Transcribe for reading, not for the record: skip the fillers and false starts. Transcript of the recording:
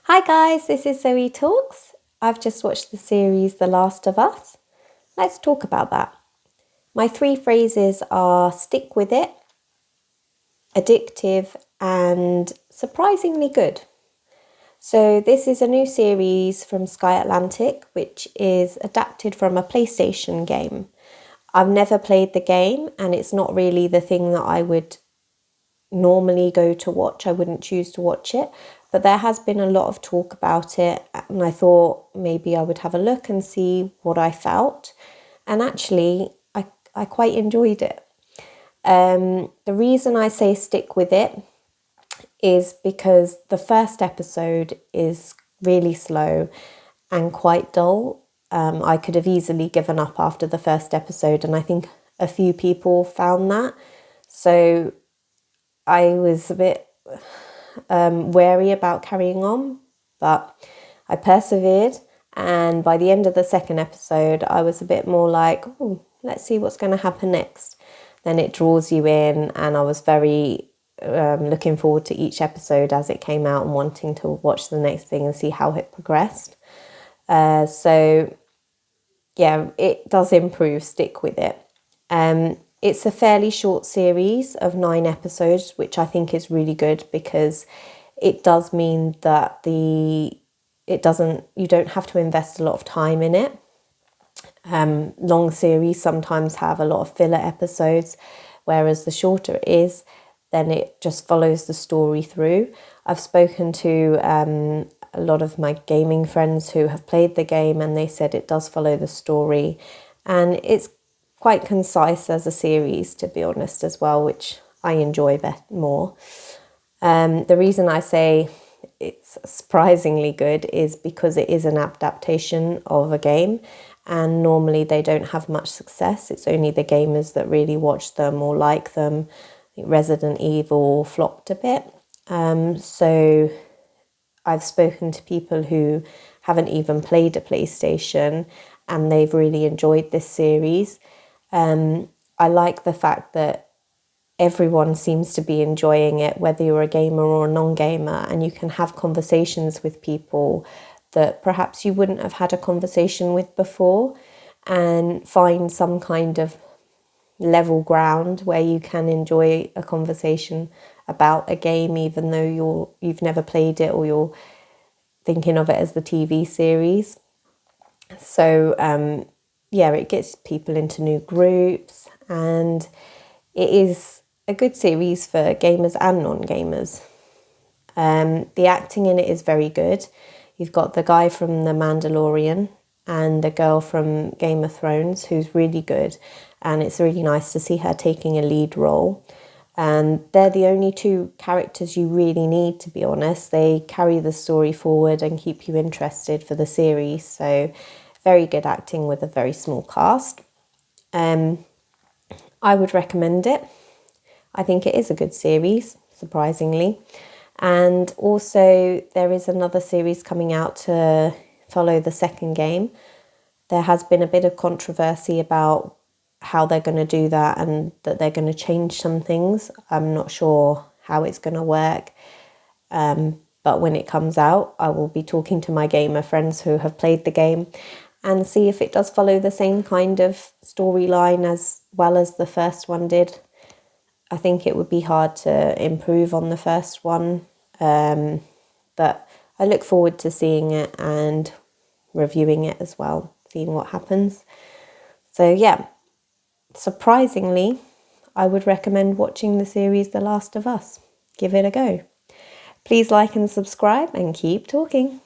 Hi guys, this is Zoe Talks. I've just watched the series The Last of Us. Let's talk about that. My three phrases are stick with it, addictive, and surprisingly good. So this is a new series from Sky Atlantic, which is adapted from a PlayStation game. I've never played the game and it's not really the thing that I would normally go to watch. I wouldn't choose to watch it, but there has been a lot of talk about it and I thought maybe I would have a look and see what I felt. And actually, I quite enjoyed it. The reason I say stick with it is because the first episode is really slow and quite dull. I could have easily given up after the first episode, and I think a few people found that. So I was a bit wary about carrying on, but I persevered. And by the end of the second episode, I was a bit more like, oh, let's see what's going to happen next. Then it draws you in, and I was very looking forward to each episode as it came out and wanting to watch the next thing and see how it progressed. So, yeah, it does improve. Stick with it. It's a fairly short series of 9 episodes, which I think is really good because it does mean that you don't have to invest a lot of time in it. Long series sometimes have a lot of filler episodes, whereas the shorter it is, then it just follows the story through. I've spoken to a lot of my gaming friends who have played the game and they said it does follow the story and it's quite concise as a series, to be honest, as well, which I enjoy more. The reason I say it's surprisingly good is because it is an adaptation of a game and normally they don't have much success. It's only the gamers that really watch them or like them. Resident Evil flopped a bit. So I've spoken to people who haven't even played a PlayStation and they've really enjoyed this series. I like the fact that everyone seems to be enjoying it, whether you're a gamer or a non-gamer, and you can have conversations with people that perhaps you wouldn't have had a conversation with before and find some kind of level ground where you can enjoy a conversation about a game even though you've never played it or you're thinking of it as the TV series. So yeah, it gets people into new groups and it is a good series for gamers and non-gamers. The acting in it is very good. You've got the guy from The Mandalorian and the girl from Game of Thrones who's really good, and it's really nice to see her taking a lead role. And they're the only two characters you really need, to be honest. They carry the story forward and keep you interested for the series. So very good acting with a very small cast. I would recommend it. I think it is a good series, surprisingly. And also there is another series coming out to follow the second game. There has been a bit of controversy about how they're going to do that and that they're going to change some things. I'm not sure how it's going to work. But when it comes out, I will be talking to my gamer friends who have played the game and see if it does follow the same kind of storyline as well as the first one did. I think it would be hard to improve on the first one, but I look forward to seeing it and reviewing it as well, seeing what happens. So yeah, surprisingly, I would recommend watching the series The Last of Us. Give it a go. Please like and subscribe and keep talking.